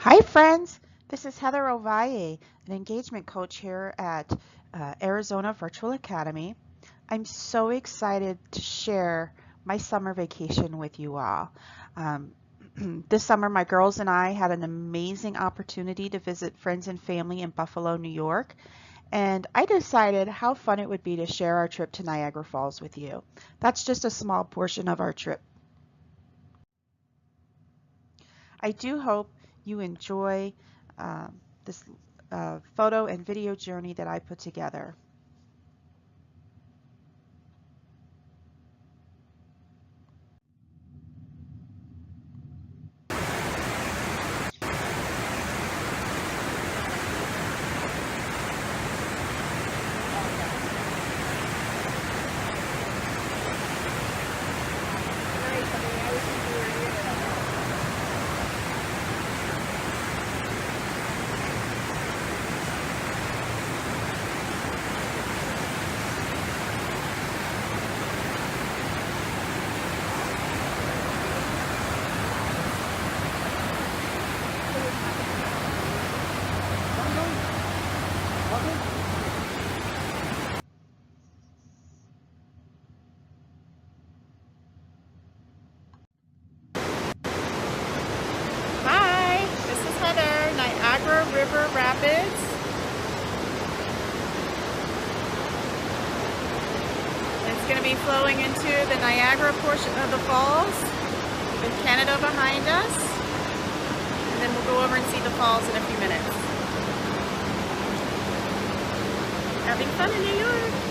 Hi, friends. This is Heather Ovalle, an engagement coach here at Arizona Virtual Academy. I'm so excited to share my summer vacation with you all. Um, this summer, my girls and I had an amazing opportunity to visit friends and family in Buffalo, New York, and I decided how fun it would be to share our trip to Niagara Falls with you. That's just a small portion of our trip. I do hope you enjoy this photo and video journey that I put together. Hi, this is Heather, Niagara River Rapids. It's going to be flowing into the Niagara portion of the falls with Canada behind us. And then we'll go over and see the falls in a few minutes. Having fun in New York.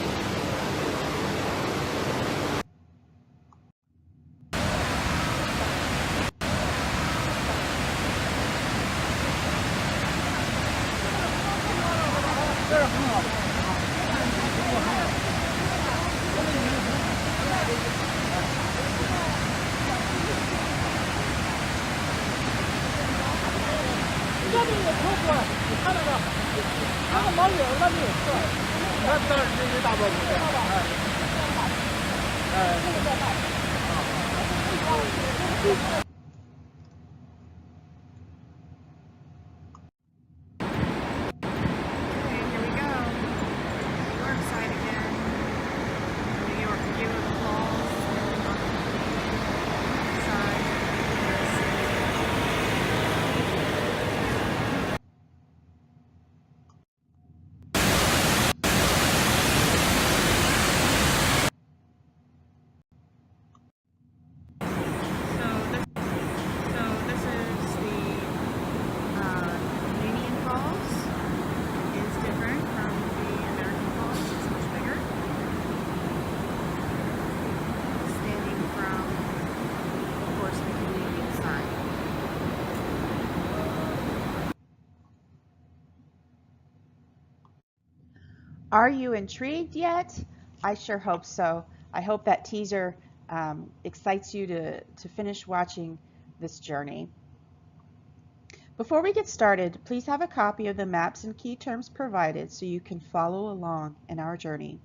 Are you intrigued yet? I sure hope so. I hope that teaser excites you to finish watching this journey. Before we get started, please have a copy of the maps and key terms provided so you can follow along in our journey.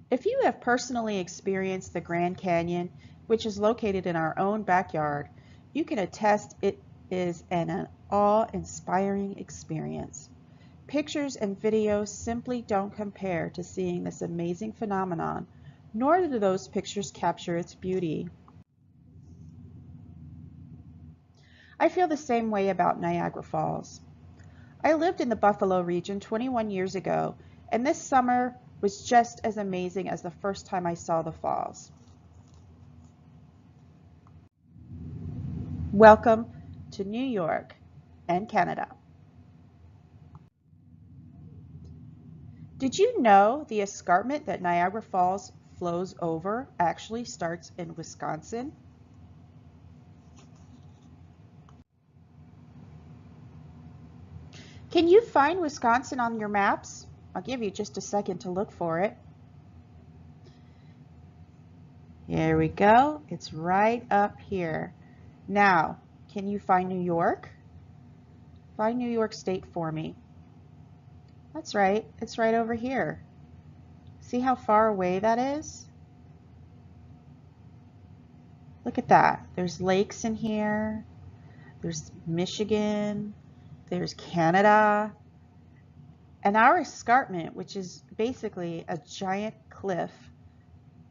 If you have personally experienced the Grand Canyon, which is located in our own backyard, you can attest it is an awe-inspiring experience. Pictures and videos simply don't compare to seeing this amazing phenomenon, nor do those pictures capture its beauty. I feel the same way about Niagara Falls. I lived in the Buffalo region 21 years ago, and this summer was just as amazing as the first time I saw the falls. Welcome to New York and Canada. Did you know the escarpment that Niagara Falls flows over actually starts in Wisconsin? Can you find Wisconsin on your maps? I'll give you just a second to look for it. Here we go. It's right up here. Now, can you find New York? Find New York State for me. That's right. It's right over here. See how far away that is? Look at that. There's lakes in here. There's Michigan. There's Canada. And our escarpment, which is basically a giant cliff,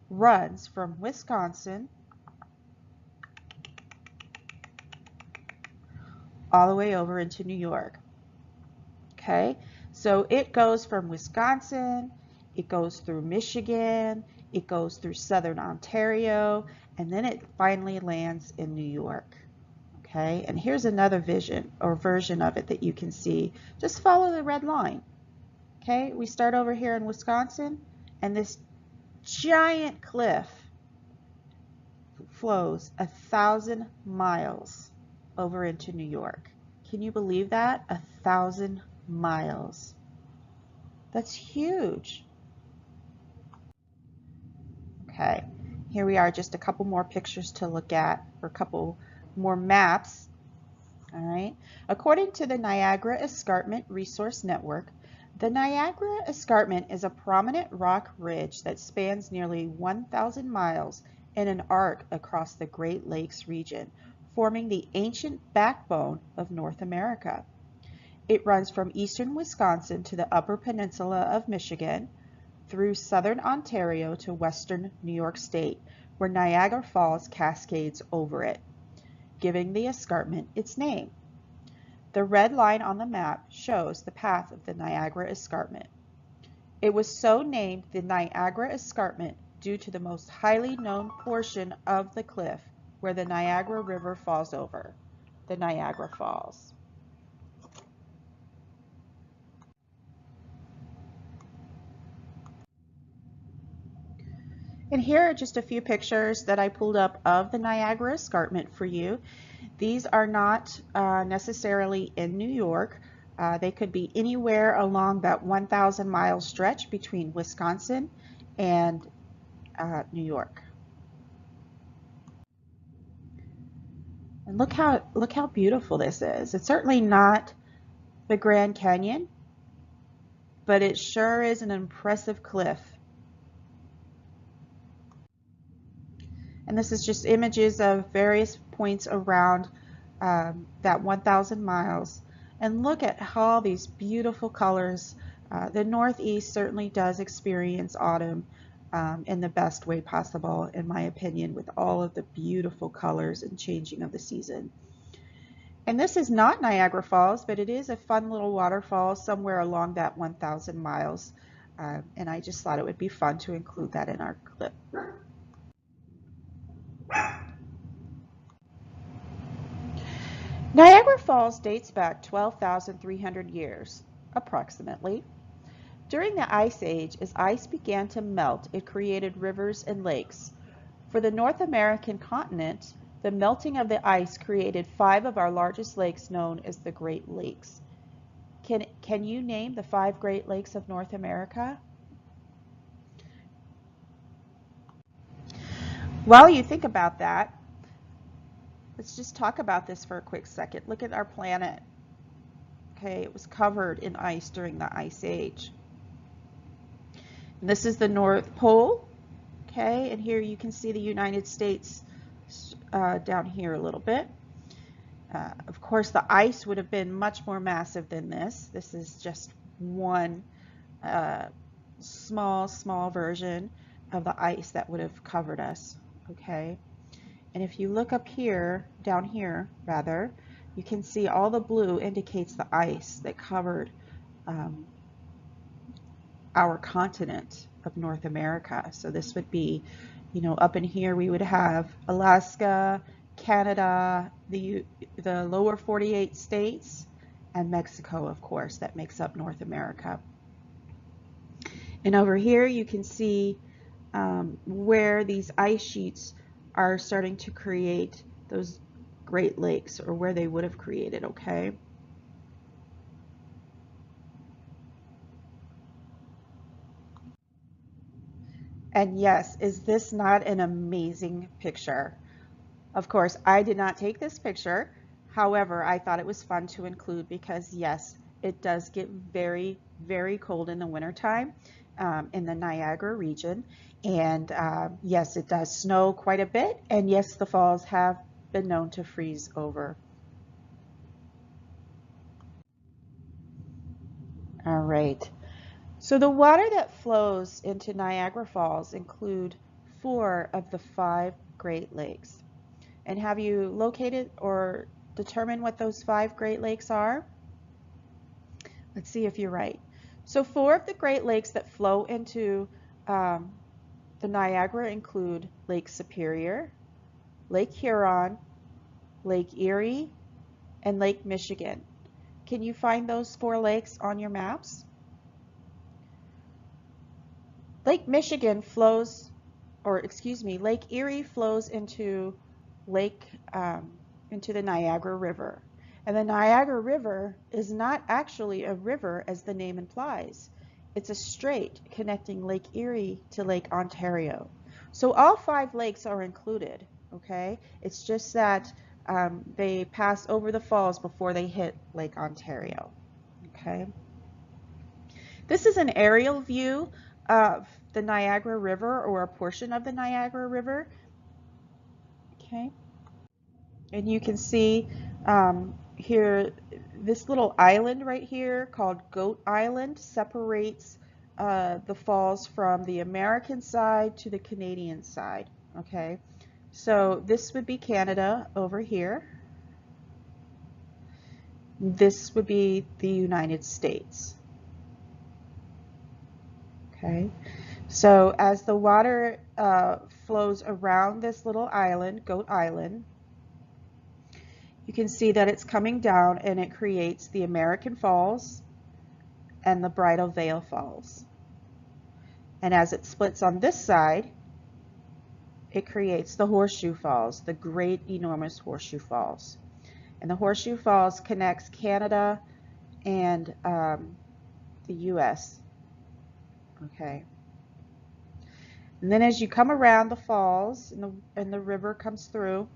runs from Wisconsin all the way over into New York. Okay, so it goes from Wisconsin, it goes through Michigan, it goes through southern Ontario, and then it finally lands in New York. Okay, and here's another vision or version of it that you can see. Just follow the red line. Okay, we start over here in Wisconsin, and this giant cliff flows 1,000 miles over into New York. Can you believe that? 1,000 miles. That's huge. Okay, here we are, just a couple more pictures to look at, or a couple more maps. All right, according to the Niagara Escarpment Resource Network, the Niagara Escarpment is a prominent rock ridge that spans nearly 1,000 miles in an arc across the Great Lakes region, forming the ancient backbone of North America. It runs from eastern Wisconsin to the Upper Peninsula of Michigan, through southern Ontario to western New York State, where Niagara Falls cascades over it, giving the escarpment its name. The red line on the map shows the path of the Niagara Escarpment. It was so named the Niagara Escarpment due to the most highly known portion of the cliff where the Niagara River falls over, the Niagara Falls. And here are just a few pictures that I pulled up of the Niagara Escarpment for you. These are not necessarily in New York. They could be anywhere along that 1,000 mile stretch between Wisconsin and New York. And look how beautiful this is. It's certainly not the Grand Canyon, but it sure is an impressive cliff. And this is just images of various points around that 1,000 miles. And look at all these beautiful colors. The Northeast certainly does experience autumn in the best way possible, in my opinion, with all of the beautiful colors and changing of the season. And this is not Niagara Falls, but it is a fun little waterfall somewhere along that 1,000 miles. And I just thought it would be fun to include that in our clip. Niagara Falls dates back 12,300 years, approximately. During the Ice Age, as ice began to melt, it created rivers and lakes. For the North American continent, the melting of the ice created 5 of our largest lakes known as the Great Lakes. Can you name the 5 Great Lakes of North America? While you think about that, let's just talk about this for a quick second. Look at our planet. Okay, it was covered in ice during the Ice Age. And this is the North Pole. Okay, and here you can see the United States down here a little bit. Of course, the ice would have been much more massive than this. This is just one small version of the ice that would have covered us. Okay, and if you look up here, down here rather, you can see all the blue indicates the ice that covered our continent of North America. So this would be, you know, up in here we would have Alaska, Canada, the lower 48 states, and Mexico, of course, that makes up North America. And over here you can see where these ice sheets are starting to create those Great Lakes, or where they would have created, okay? And yes, is this not an amazing picture? Of course, I did not take this picture. However, I thought it was fun to include because yes, it does get very, very cold in the wintertime. in the Niagara region. And yes, it does snow quite a bit. And yes, the falls have been known to freeze over. All right. So the water that flows into Niagara Falls include 4 of the 5 Great Lakes. And have you located or determined what those 5 Great Lakes are? Let's see if you're right. So 4 of the Great Lakes that flow into um, the Niagara include Lake Superior, Lake Huron, Lake Erie, and Lake Michigan. Can you find those 4 lakes on your maps? Lake Michigan flows, or excuse me, Lake Erie flows Lake into the Niagara River. And the Niagara River is not actually a river as the name implies. It's a strait connecting Lake Erie to Lake Ontario. So all 5 lakes are included, okay? It's just that they pass over the falls before they hit Lake Ontario, okay? This is an aerial view of the Niagara River, or a portion of the Niagara River, okay? And you can see here, this little island right here called Goat Island separates the falls from the American side to the Canadian side, okay? So this would be Canada over here. This would be the United States, okay? So as the water flows around this little island, Goat Island, you can see that it's coming down and it creates the American Falls and the Bridal Veil Falls. And as it splits on this side, it creates the Horseshoe Falls, the great enormous Horseshoe Falls. And the Horseshoe Falls connects Canada and the US. Okay. And then as you come around the falls and the river comes through,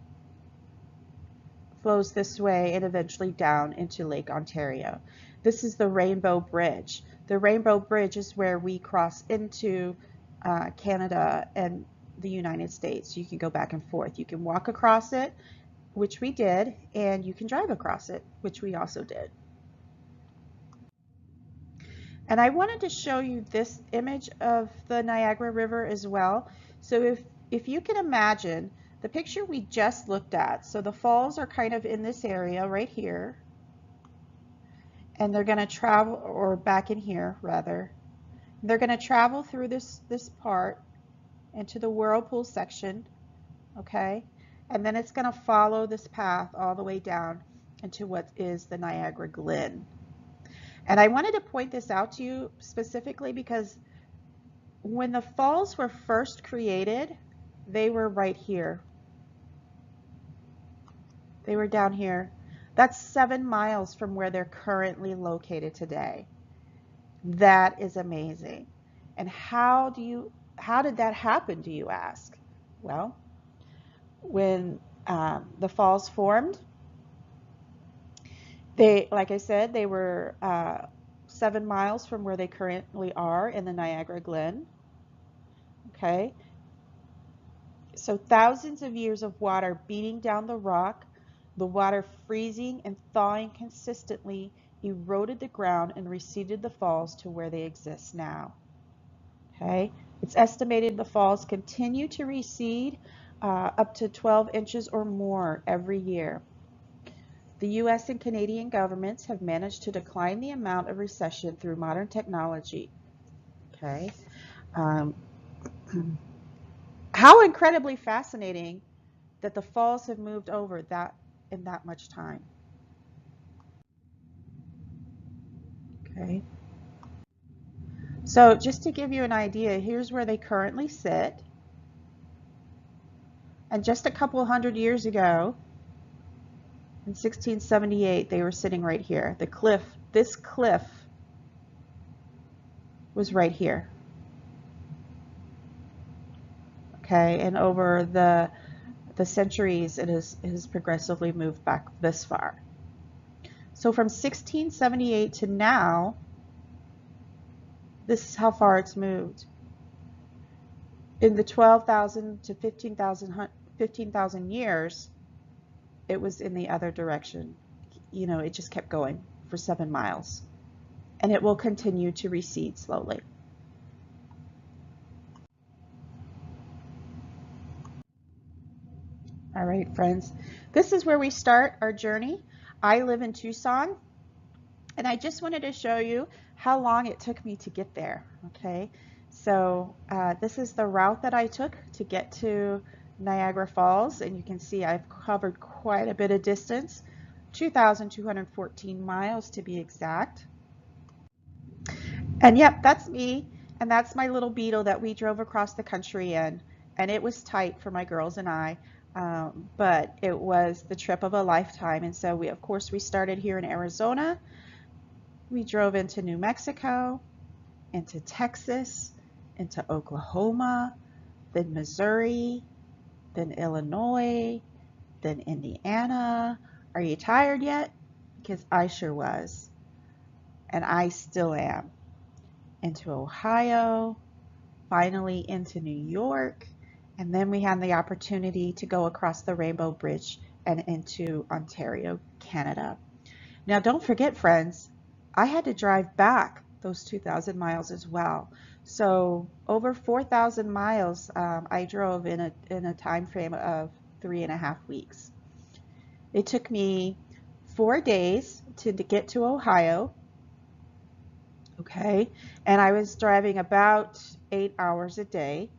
flows this way and eventually down into Lake Ontario. This is the Rainbow Bridge. The Rainbow Bridge is where we cross into Canada and the United States. You can go back and forth. You can walk across it, which we did, and you can drive across it, which we also did. And I wanted to show you this image of the Niagara River as well. So if you can imagine the picture we just looked at, so the falls are kind of in this area right here, and they're going to travel, or back in here rather, they're going to travel through this part into the whirlpool section, okay, and then it's going to follow this path all the way down into what is the Niagara Glen. And I wanted to point this out to you specifically because when the falls were first created, they were right here. They were down here. That's 7 miles from where they're currently located today. That is amazing. And how did that happen, do you ask? Well, when the falls formed, like I said, they were 7 miles from where they currently are in the Niagara Glen. Okay, so thousands of years of water beating down the rock, the water freezing and thawing consistently eroded the ground and receded the falls to where they exist now. Okay, it's estimated the falls continue to recede up to 12 inches or more every year. The U.S. and Canadian governments have managed to decline the amount of recession through modern technology. Okay. How incredibly fascinating that the falls have moved over that in that much time. Okay. So just to give you an idea, here's where they currently sit. And just a couple hundred years ago, in 1678, they were sitting right here. The cliff, this cliff was right here. Okay, and over the centuries, it has progressively moved back this far. So from 1678 to now, This is how far it's moved. In the 12,000 to 15,000 years, it was in the other direction. You know, it just kept going for 7 miles. And it will continue to recede slowly. All right, friends, this is where we start our journey. I live in Tucson, and I just wanted to show you how long it took me to get there, okay? So this is the route that I took to get to Niagara Falls, and you can see I've covered quite a bit of distance, 2,214 miles to be exact. And yep, that's me, and that's my little Beetle that we drove across the country in, and it was tight for my girls and I, but it was the trip of a lifetime. And so of course, we started here in Arizona. We drove into New Mexico, into Texas, into Oklahoma, then Missouri, then Illinois, then Indiana. Are you tired yet? Because I sure was, and I still am. Into Ohio, finally into New York, and then we had the opportunity to go across the Rainbow Bridge and into Ontario, Canada. Now, don't forget, friends, I had to drive back those 2,000 miles as well. So over 4,000 miles I drove in a time frame of 3.5 weeks. It took me 4 days to get to Ohio. Okay, and I was driving about 8 hours a day,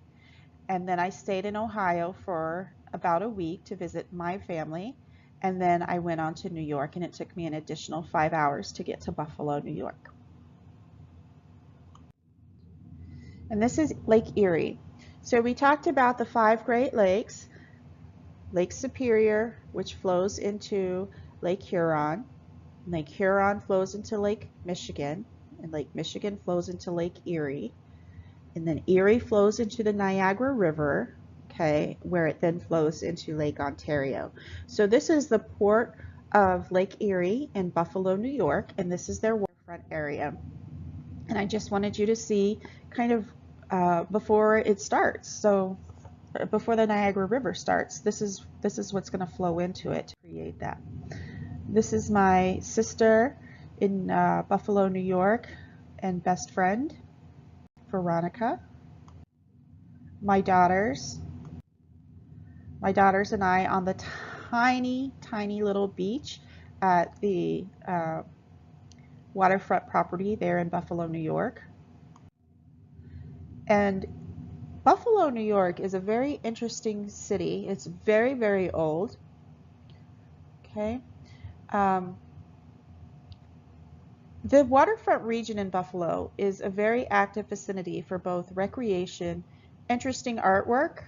and then I stayed in Ohio for about a week to visit my family, and then I went on to New York, and it took me an additional 5 hours to get to Buffalo, New York. And this is Lake Erie. So we talked about the 5 Great Lakes, Lake Superior, which flows into Lake Huron. Lake Huron flows into Lake Michigan, and Lake Michigan flows into Lake Erie. And then Erie flows into the Niagara River, okay, where it then flows into Lake Ontario. So this is the port of Lake Erie in Buffalo, New York, and this is their waterfront area. And I just wanted you to see kind of before it starts. So before the Niagara River starts, this is what's going to flow into it to create that. This is my sister in Buffalo, New York, and best friend, Veronica. My daughters and I on the tiny, tiny little beach at the waterfront property there in Buffalo, New York. And Buffalo, New York is a very interesting city. It's very, very old. Okay. The waterfront region in Buffalo is a very active vicinity for both recreation, interesting artwork.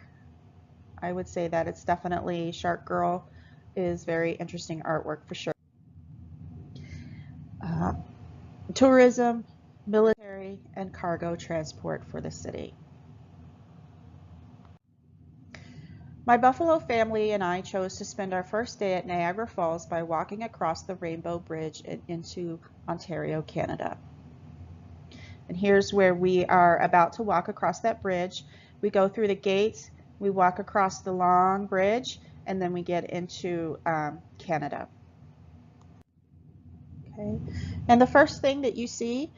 I would say that it's definitely Shark Girl is very interesting artwork for sure. Tourism, military, and cargo transport for the city. My Buffalo family and I chose to spend our first day at Niagara Falls by walking across the Rainbow Bridge and into Ontario, Canada. And here's where we are about to walk across that bridge. We go through the gates, we walk across the long bridge, and then we get into Canada. Okay, and the first thing that you see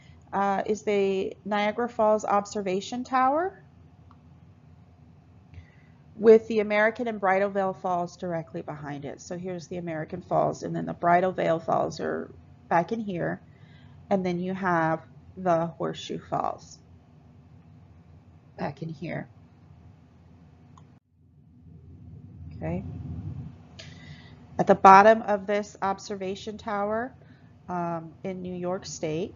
is the Niagara Falls Observation Tower with the American and Bridal Veil Falls directly behind it. So here's the American Falls, and then the Bridal Veil Falls are back in here, and then you have the Horseshoe Falls back in here. Okay. At the bottom of this observation tower in New York State,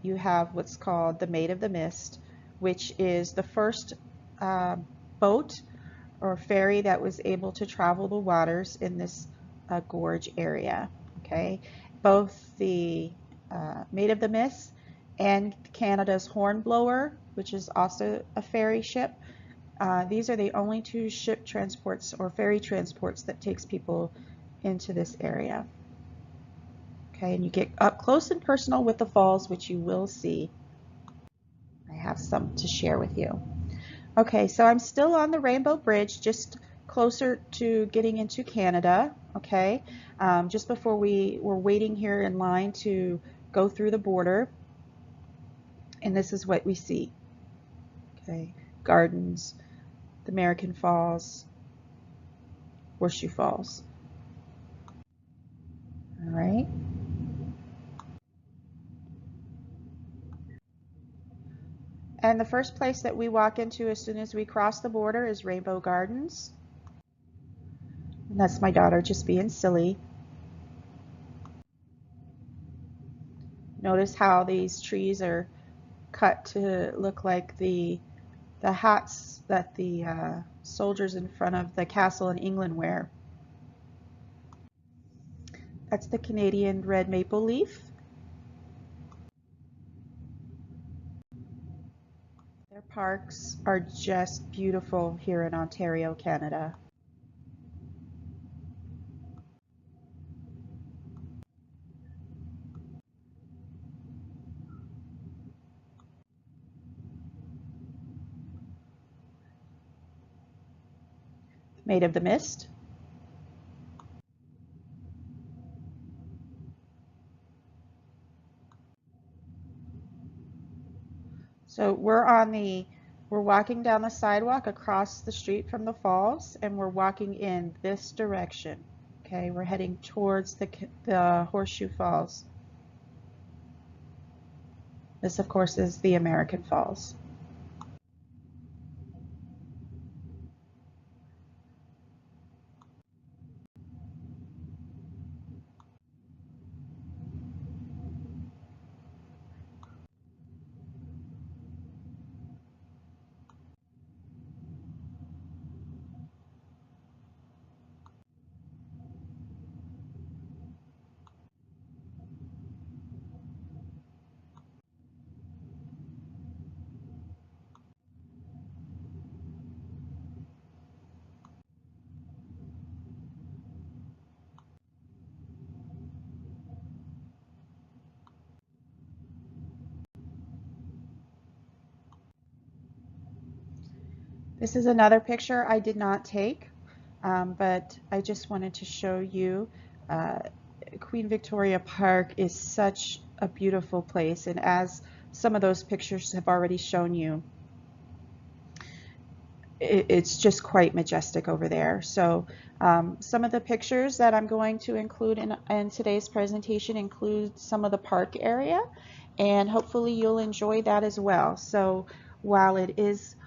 you have what's called the Maid of the Mist, which is the first boat or ferry that was able to travel the waters in this gorge area. Okay, both the Maid of the Mist and Canada's Hornblower, which is also a ferry ship. These are the only 2 ship transports or ferry transports that takes people into this area. Okay, and you get up close and personal with the falls, which you will see. I have some to share with you. Okay, so I'm still on the Rainbow Bridge, just closer to getting into Canada, okay? Just before we were waiting here in line to go through the border, and this is what we see, okay? Gardens, the American Falls, Horseshoe Falls, all right? And the first place that we walk into as soon as we cross the border is Rainbow Gardens. And that's my daughter just being silly. Notice how these trees are cut to look like the hats that the soldiers in front of the castle in England wear. That's the Canadian red maple leaf. Their parks are just beautiful here in Ontario, Canada. Made of the mist. So we're walking down the sidewalk across the street from the falls, and we're walking in this direction. Okay, we're heading towards the Horseshoe Falls. This, of course, is the American Falls. This is another picture I did not take, but I just wanted to show you. Uh, Queen Victoria Park is such a beautiful place, and as some of those pictures have already shown you, it's just quite majestic over there. So some of the pictures that I'm going to include in today's presentation include some of the park area, and hopefully you'll enjoy that as well. So while it is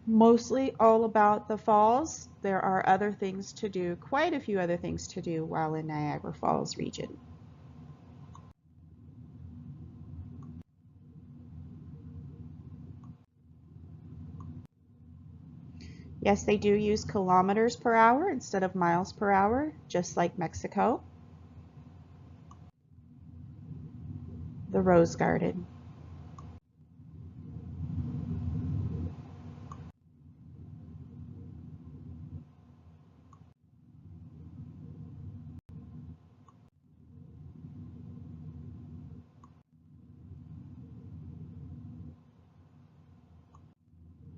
mostly all about the falls, there are other things to do, quite a few other things to do while in Niagara Falls region. Yes, they do use kilometers per hour instead of miles per hour, just like Mexico. The Rose Garden.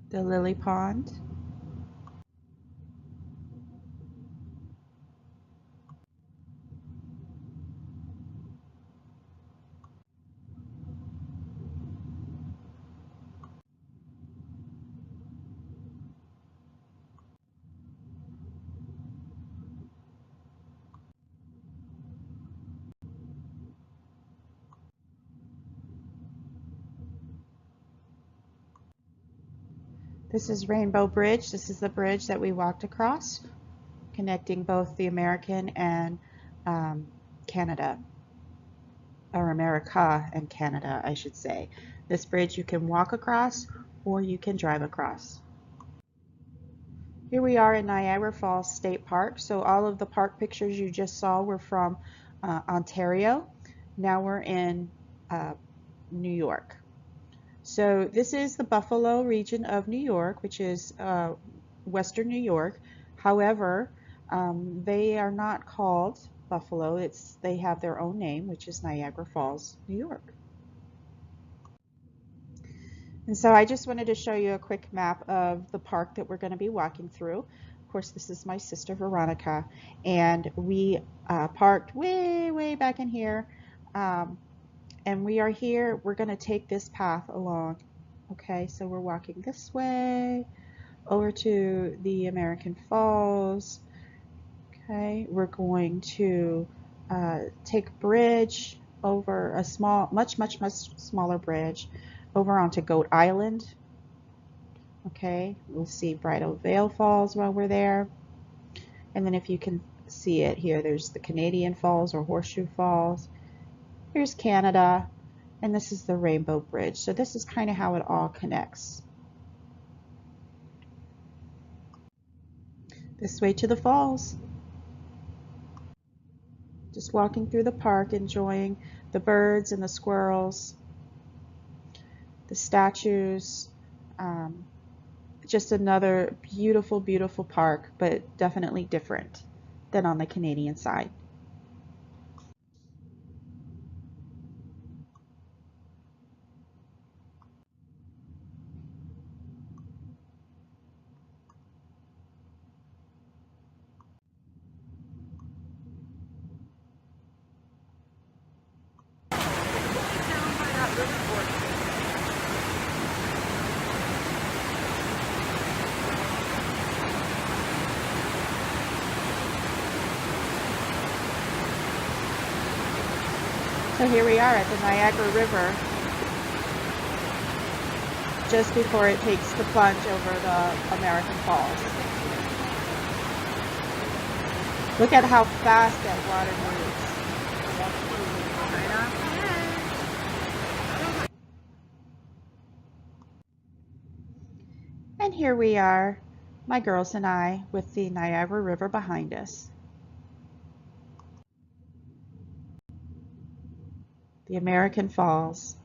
The Lily Pond. This is Rainbow Bridge. This is the bridge that we walked across, connecting both the American and Canada, or America and Canada, I should say. This bridge you can walk across or you can drive across. Here we are in Niagara Falls State Park. So all of the park pictures you just saw were from Ontario. Now we're in New York. So this is the Buffalo region of New York, which is Western New York. However, they are not called Buffalo. They have their own name, which is Niagara Falls, New York. And so I just wanted to show you a quick map of the park that we're going to be walking through. Of course, this is my sister Veronica, and we parked way back in here. And we are here, we're going to take this path along. Okay, so we're walking this way over to the American Falls. Okay, we're going to take a bridge over a much smaller bridge over onto Goat Island. Okay, we'll see Bridal Veil Falls while we're there. And then if you can see it here, there's the Canadian Falls or Horseshoe Falls. Here's Canada, and this is the Rainbow Bridge. So this is kind of how it all connects. This way to the falls. Just walking through the park, enjoying the birds and the squirrels, the statues. Just another beautiful park, but definitely different than on the Canadian side. So here we are at the Niagara River, just before it takes the plunge over the American Falls. Look at how fast that water moves. And here we are, my girls and I, with the Niagara River behind us. The American Falls.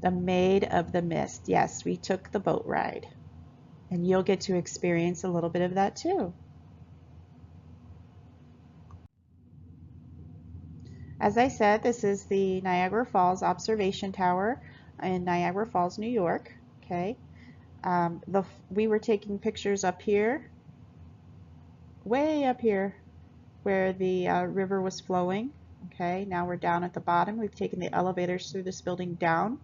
The Maid of the Mist. Yes, we took the boat ride. And you'll get to experience a little bit of that too. As I said, this is the Niagara Falls Observation Tower in Niagara Falls, New York. Okay, we were taking pictures up here, way up here, where the river was flowing. Okay, now we're down at the bottom. We've taken the elevators through this building down.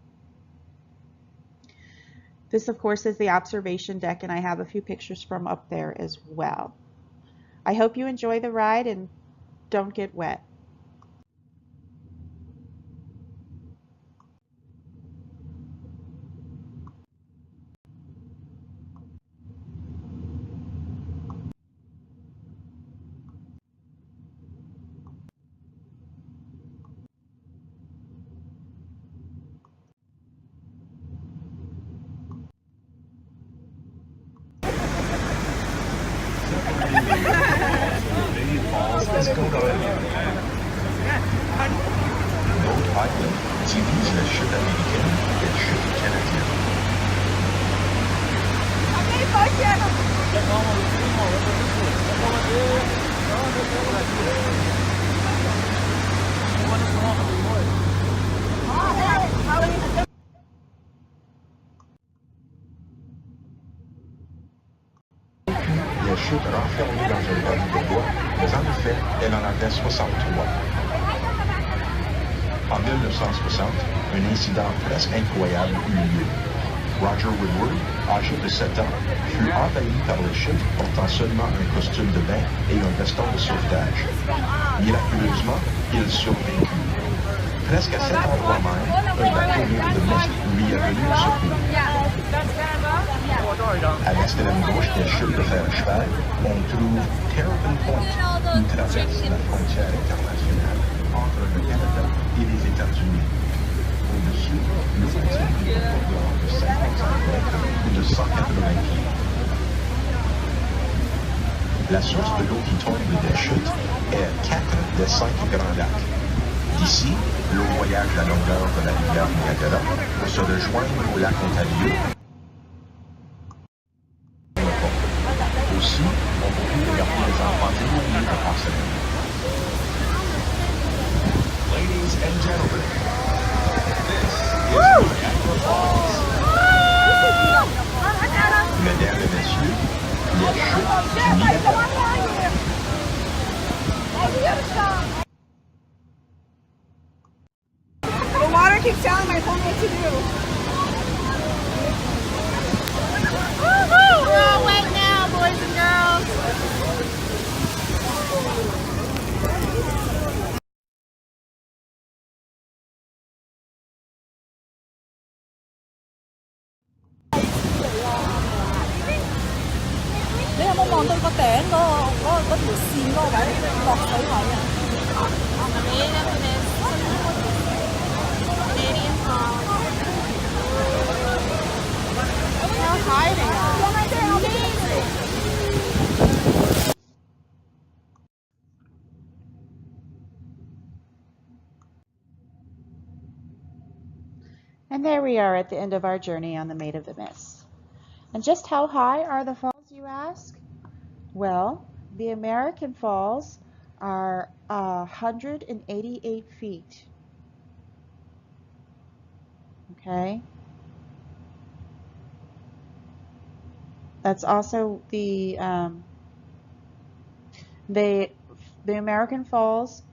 This, of course, is the observation deck, and I have a few pictures from up there as well. I hope you enjoy the ride and don't get wet. Falls is Goat Island. Goat Island divise la chute américaine et la chute canadienne. La chute renfermée dans un baril de bois, mais en effet, elle en avait 63. En 1960, un incident presque incroyable eut lieu. Roger Woodward, âgé de 7 ans, fut envahi par le chute portant seulement un costume de bain et un veston de sauvetage. Miraculeusement, il survécut. Presque à cet endroit même, un bateau de mist lui est venu au secours. À l'extrême gauche des chutes de fer à cheval, on trouve Terrapin Point, qui traverse la frontière internationale entre le Canada et les États-Unis. Au-dessus, le continue de 55 mètres ou de 180 pieds. La source de l'eau qui tombe des chutes est 4 des 5 grands lacs. D'ici, Là, on voyage la longueur de la rivière Niagara pour se rejoindre au lac Ontario. Aussi, on peut regarder les enfants évoluer de par cette rue. Ladies and gentlemen, this is Niagara Falls. Mesdames et messieurs, les chutes du Niagara. The water keeps telling my phone what to do. We're all wet now, boys and girls. Canadian Falls. How high they are. Amazing. And there we are at the end of our journey on the Maid of the Mist. And just how high are the falls, you ask? Well, the American Falls are 188 feet. Okay. That's also the American Falls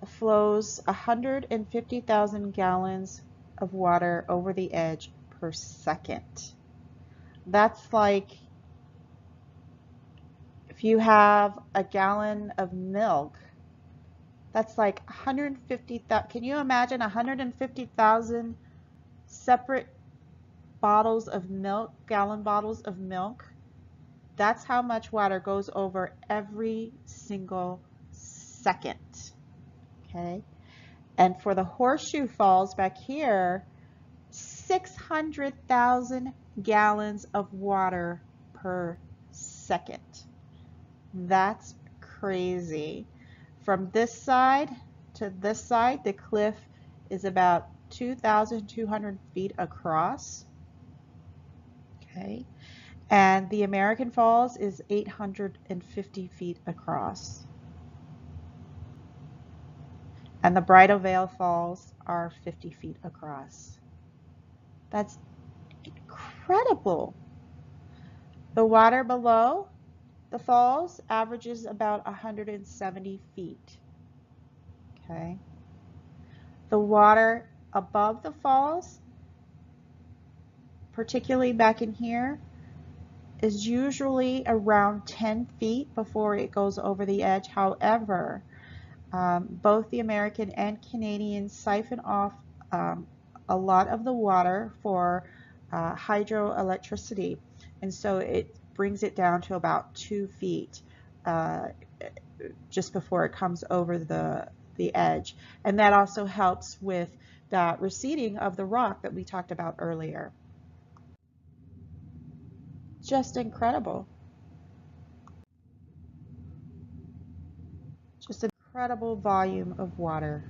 flows 150,000 gallons of water over the edge per second. That's like if you have a gallon of milk, that's like 150,000. Can you imagine 150,000 separate bottles of milk, gallon bottles of milk? That's how much water goes over every single second. Okay. And for the Horseshoe Falls back here, 600,000 gallons of water per second. That's crazy. From this side to this side, the cliff is about 2,200 feet across. Okay. And the American Falls is 850 feet across. And the Bridal Veil Falls are 50 feet across. That's incredible. The water below the falls averages about 170 feet. Okay. The water above the falls, particularly back in here, is usually around 10 feet before it goes over the edge. However, both the American and Canadian siphon off a lot of the water for hydroelectricity, and so it brings it down to about 2 feet just before it comes over the edge. And that also helps with the receding of the rock that we talked about earlier. Just incredible. Just an incredible volume of water.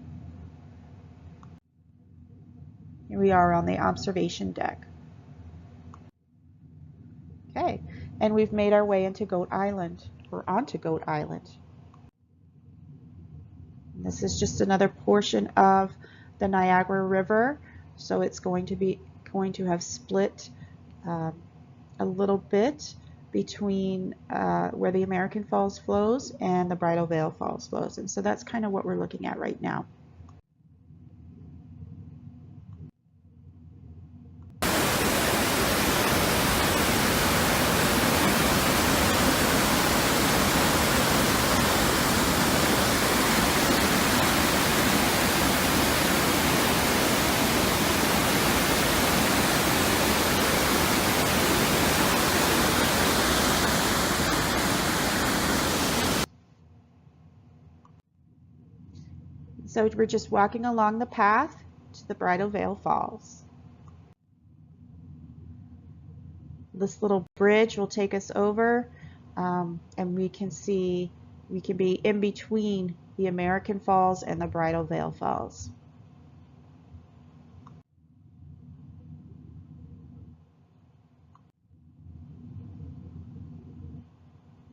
Here we are on the observation deck. Okay, and we've made our way into Goat Island, or onto Goat Island. And this is just another portion of the Niagara River, so it's going to have split a little bit between where the American Falls flows and the Bridal Veil Falls flows, and so that's kind of what we're looking at right now. So we're just walking along the path to the Bridal Veil Falls. This little bridge will take us over, and we can be in between the American Falls and the Bridal Veil Falls.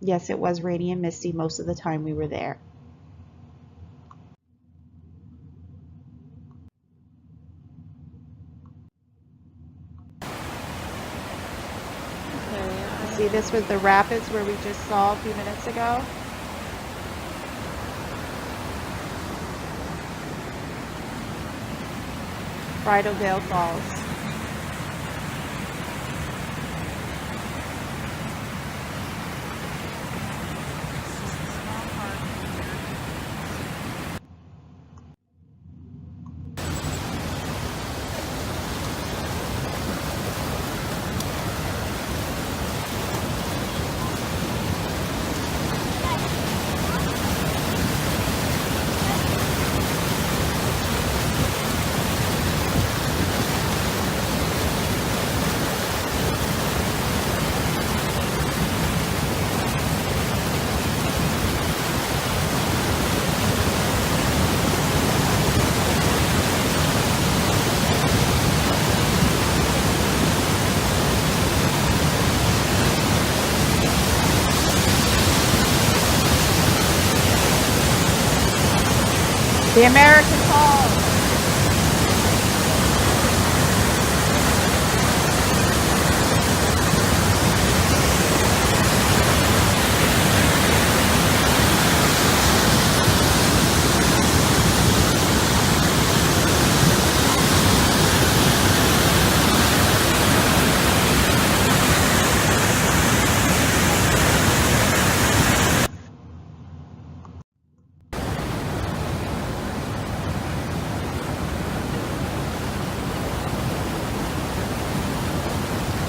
Yes, it was rainy and misty most of the time we were there. See, this was the rapids where we just saw a few minutes ago. Bridal Falls. The American Falls.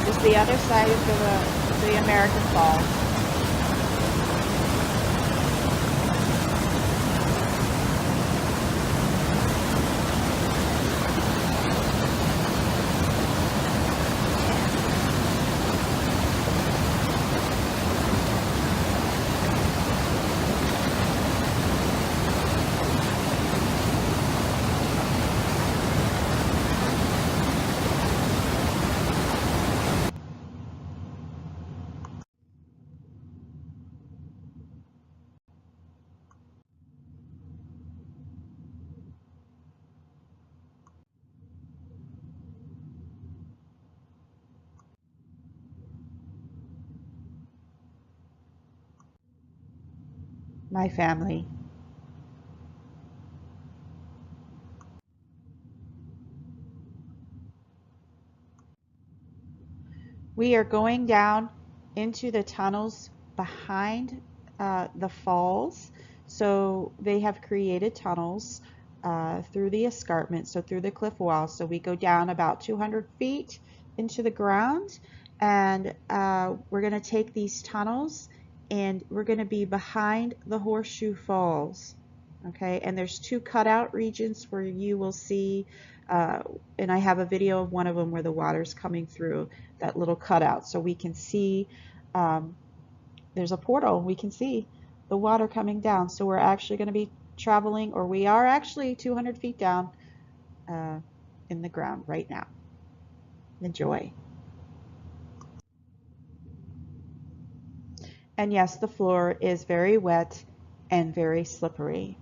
Just the other side of the American Falls. My family. We are going down into the tunnels behind the falls. So they have created tunnels through the escarpment, so through the cliff wall. So we go down about 200 feet into the ground, and we're going to take these tunnels and we're going to be behind the Horseshoe Falls. Okay, and there's two cutout regions where you will see, and I have a video of one of them where the water's coming through that little cutout, so we can see there's a portal. We can see the water coming down. So we're actually going to be traveling, or we are actually 200 feet down in the ground right now. Enjoy. And yes, the floor is very wet and very slippery.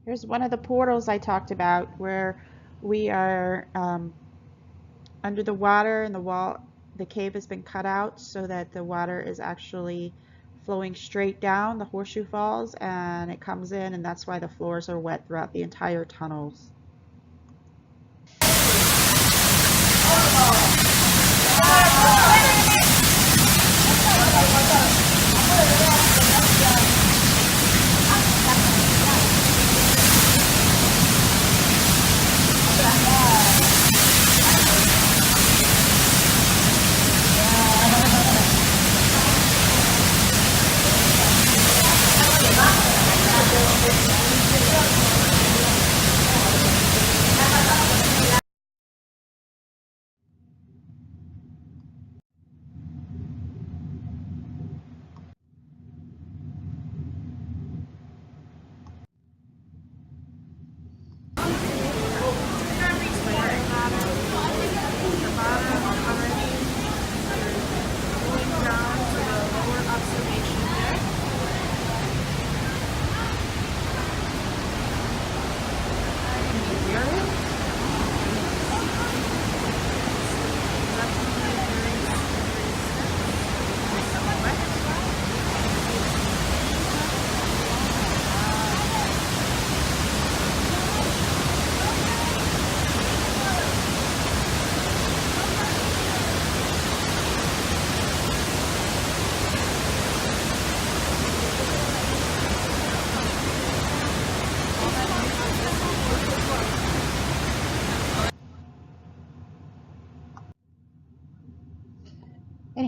Here's one of the portals I talked about where we are under the water, and the cave has been cut out so that the water is actually flowing straight down the Horseshoe Falls, and it comes in, and that's why the floors are wet throughout the entire tunnels.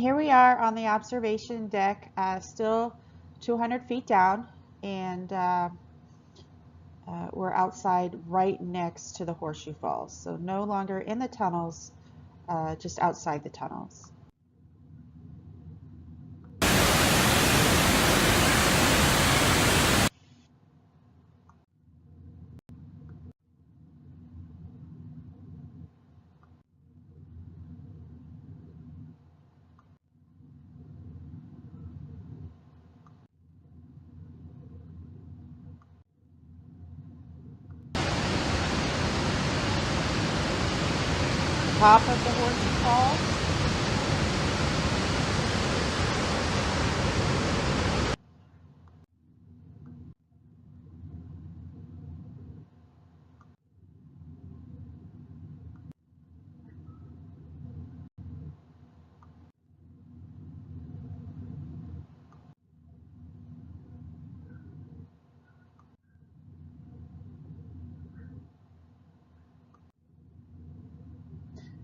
here we are on the observation deck, still 200 feet down, and we're outside right next to the Horseshoe Falls. So no longer in the tunnels, just outside the tunnels. Top of the Horseshoe Falls.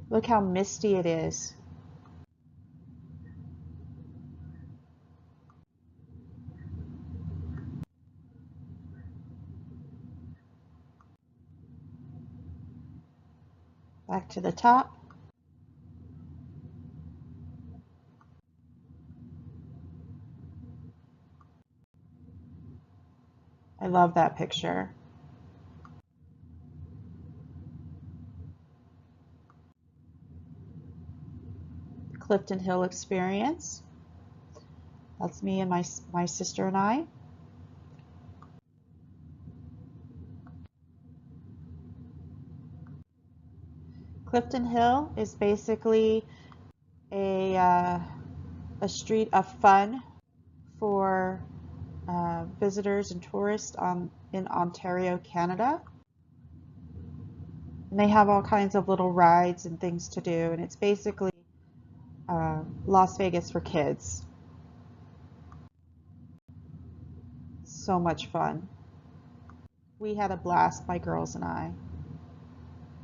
Look how misty it is. Back to the top. I love that picture. Clifton Hill Experience. That's me and my sister and I. Clifton Hill is basically a street of fun for visitors and tourists in Ontario, Canada. And they have all kinds of little rides and things to do, and it's basically Las Vegas for kids. So much fun. We had a blast, my girls and I.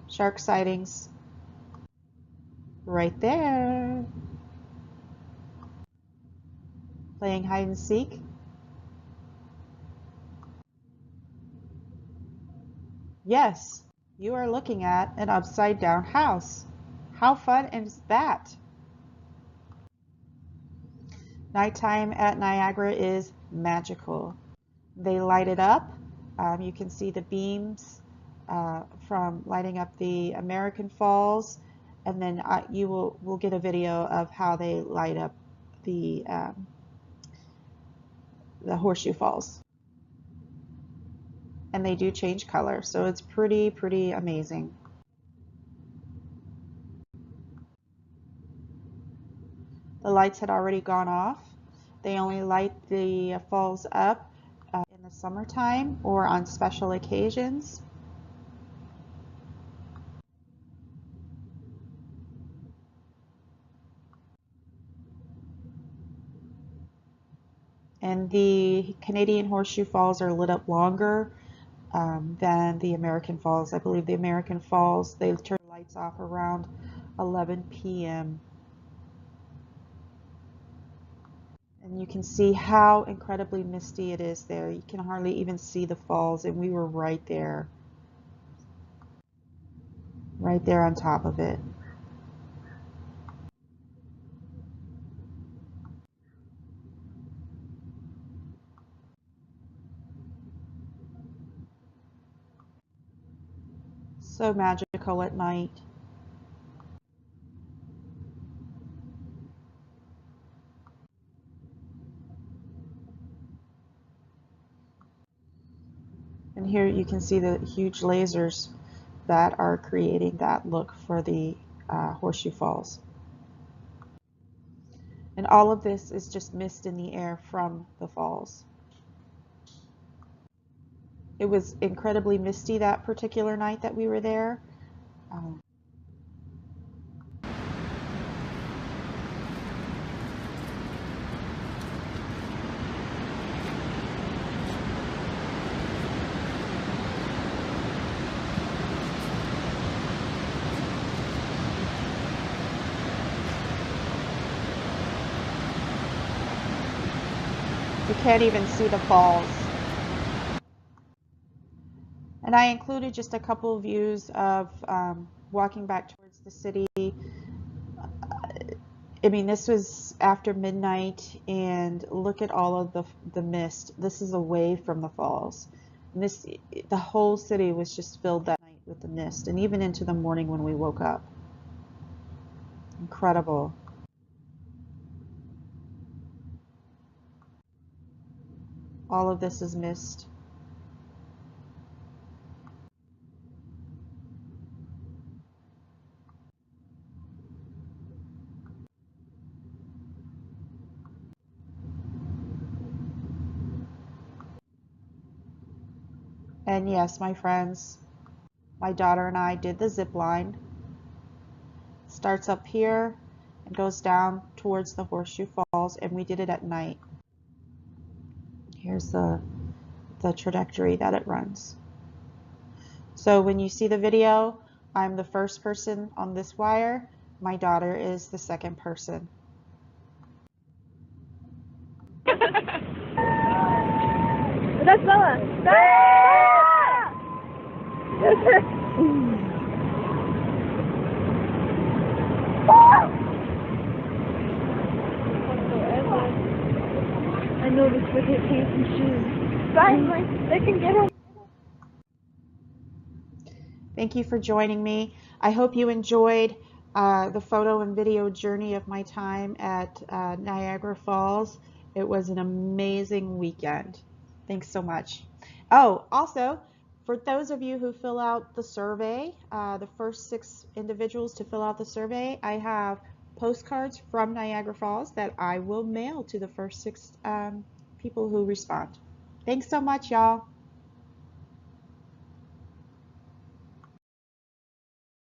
Shark sightings right there. Playing hide and seek. Yes, you are looking at an upside down house. How fun is that? Nighttime at Niagara is magical. They light it up. You can see the beams from lighting up the American Falls, and then we'll get a video of how they light up the Horseshoe Falls. And they do change color, so it's pretty amazing. The lights had already gone off. They only light the falls up in the summertime or on special occasions. And the Canadian Horseshoe Falls are lit up longer than the American Falls. I believe the American Falls, they turn the lights off around 11 p.m. And you can see how incredibly misty it is there. You can hardly even see the falls, and we were right there on top of it. So magical at night. And here you can see the huge lasers that are creating that look for the Horseshoe Falls. And all of this is just mist in the air from the falls. It was incredibly misty that particular night that we were there. can't even see the falls. And I included just a couple of views of walking back towards the city. I mean, this was after midnight, and look at all of the mist. This is away from the falls. And the whole city was just filled that night with the mist, and even into the morning when we woke up. Incredible. All of this is mist. And yes, my friends, my daughter and I did the zip line. Starts up here and goes down towards the Horseshoe Falls, and we did it at night. Here's the trajectory that it runs. So when you see the video, I'm the first person on this wire. My daughter is the second person. That's Bella. I noticed with his pants and shoes. Finally, they can get him. Thank you for joining me. I hope you enjoyed the photo and video journey of my time at Niagara Falls. It was an amazing weekend. Thanks so much. Oh, also, for those of you who fill out the survey, the first 6 individuals to fill out the survey, I have postcards from Niagara Falls that I will mail to the first 6 people who respond. Thanks so much, y'all.